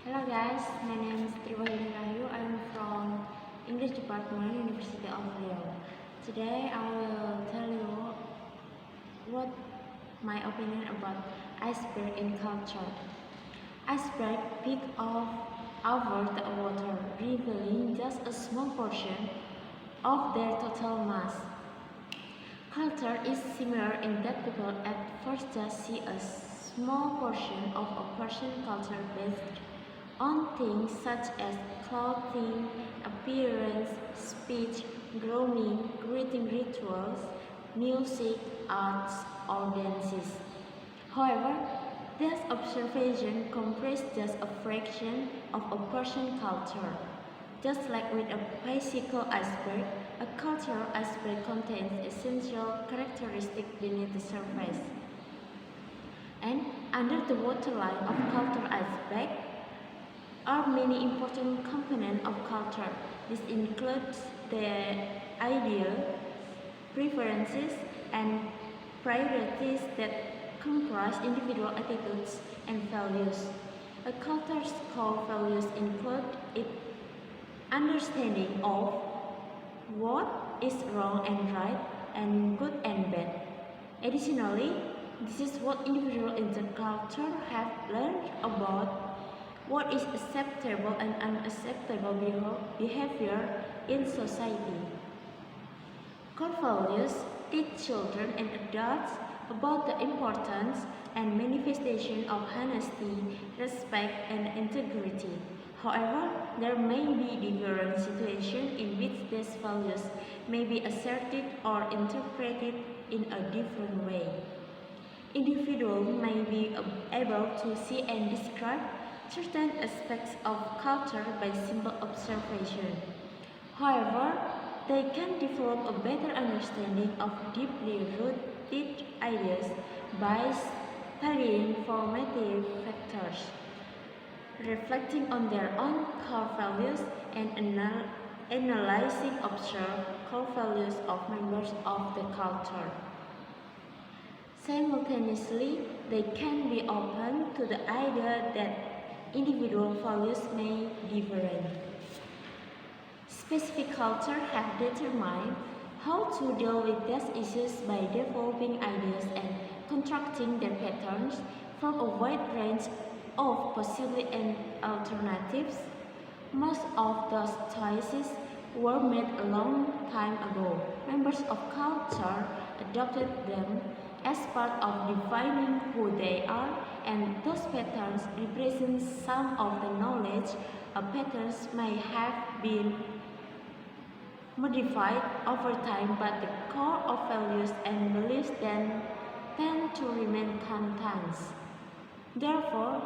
Hello guys, my name is Triwahini Rahayu. I am from English Department, University of Riau. Today I will tell you what my opinion about iceberg in culture. Iceberg peak over the water, revealing just a small portion of their total mass. Culture is similar in that people at first just see a small portion of a person's culture based on things such as clothing, appearance, speech, grooming, greeting rituals, music, arts, or dances. However, this observation comprises just a fraction of a person's culture. Just like with a bicycle iceberg, a cultural iceberg contains essential characteristics beneath the surface. And under the waterline of cultural iceberg are many important components of culture. This includes the ideas, preferences, and priorities that comprise individual attitudes and values. A culture's core values include its understanding of what is wrong and right and good and bad. Additionally, this is what individuals in the culture have learned about what is acceptable and unacceptable behavior in society. Core values teach children and adults about the importance and manifestation of honesty, respect, and integrity. However, there may be different situations in which these values may be asserted or interpreted in a different way. Individuals may be able to see and describe certain aspects of culture by simple observation. However, they can develop a better understanding of deeply rooted ideas by studying formative factors, reflecting on their own core values, and analyzing observed core values of members of the culture. Simultaneously, they can be open to the idea that individual values may differ. Specific cultures have determined how to deal with these issues by developing ideas and constructing their patterns from a wide range of possible alternatives. Most of those choices were made a long time ago. Members of culture adopted them as part of defining who they are, and those patterns represent some of the knowledge. Patterns may have been modified over time, but the core of values and beliefs then tend to remain constant. Therefore,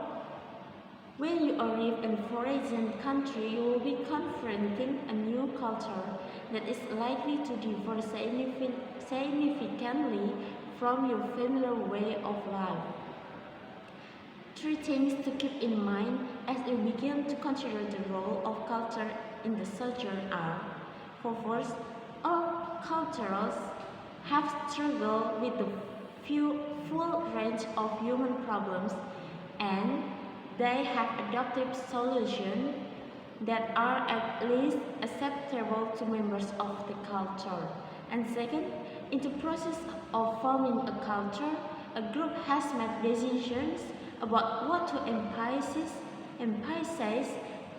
when you arrive in a foreign country, you will be confronting a new culture that is likely to differ significantly from your familiar way of life. Three things to keep in mind as you begin to consider the role of culture in the sojourn are: first, all cultures have struggled with the full range of human problems, and they have adopted solutions that are at least acceptable to members of the culture. And second, in the process of forming a culture, a group has made decisions about what to emphasize,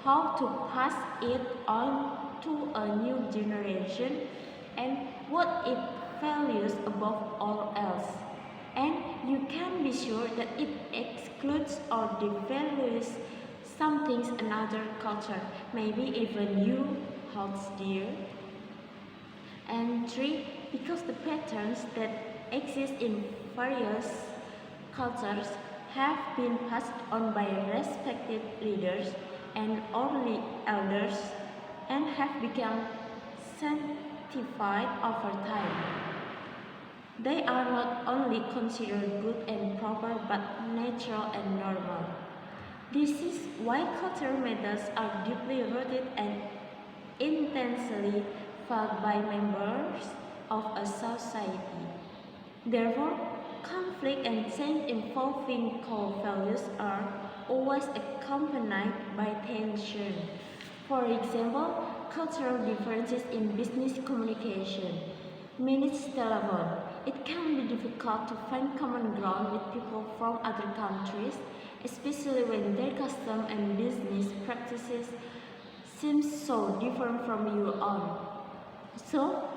how to pass it on to a new generation, and what it values above all else. And you can be sure that it excludes or devalues some things another culture, maybe even you, holds dear. And three, because the patterns that exist in various cultures have been passed on by respected leaders and early elders and have become sanctified over time. They are not only considered good and proper but natural and normal. This is why cultural methods are deeply rooted and intensely felt by members of a society. Therefore, conflict and change involving core values are always always accompanied by tension. For example, cultural differences in business communication. Minutes telephone. It can be difficult to find common ground with people from other countries, especially when their custom and business practices seem so different from your own. So,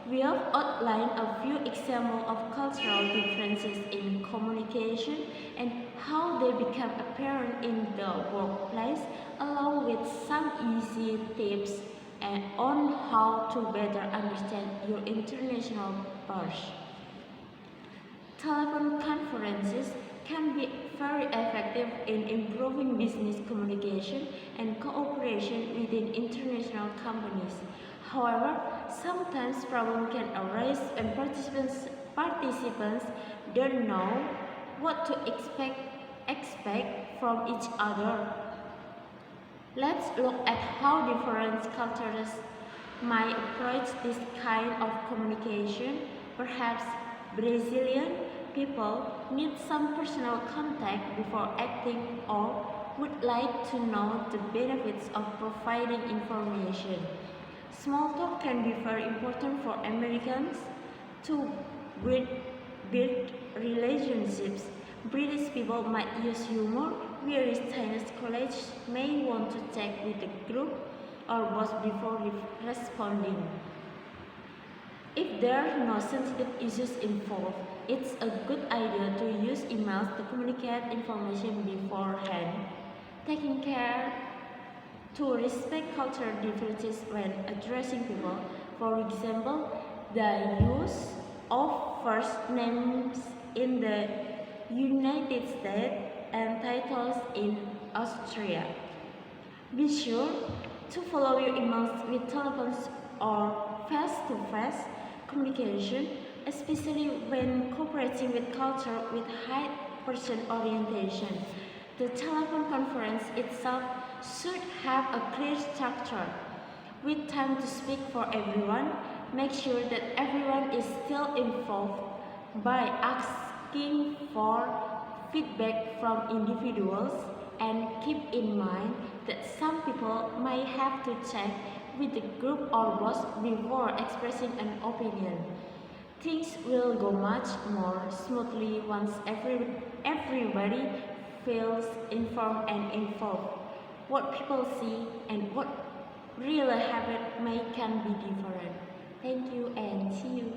we have outlined a few examples of cultural differences in communication and how they become apparent in the workplace, along with some easy tips on how to better understand your international peers. Telephone conferences can be very effective in improving business communication and cooperation within international companies. However, sometimes problems can arise when participants don't know what to expect from each other. Let's look at how different cultures might approach this kind of communication. Perhaps Brazilian people need some personal contact before acting or would like to know the benefits of providing information. Small talk can be very important for Americans to build relationships. British people might use humor, whereas Chinese colleagues may want to check with the group or boss before responding. If there are no sensitive issues involved, it's a good idea to use emails to communicate information beforehand, taking care to respect cultural differences when addressing people. For example, the use of first names in the United States and titles in Austria. Be sure to follow your emails with telephones or face-to-face communication, especially when cooperating with culture with high person orientation. The telephone conference itself should have a clear structure, with time to speak for everyone. Make sure that everyone is still involved by asking for feedback from individuals, and keep in mind that some people may have to check with the group or boss before expressing an opinion. Things will go much more smoothly once everybody feels informed and involved. What people see and what really happen can be different. Thank you and see you.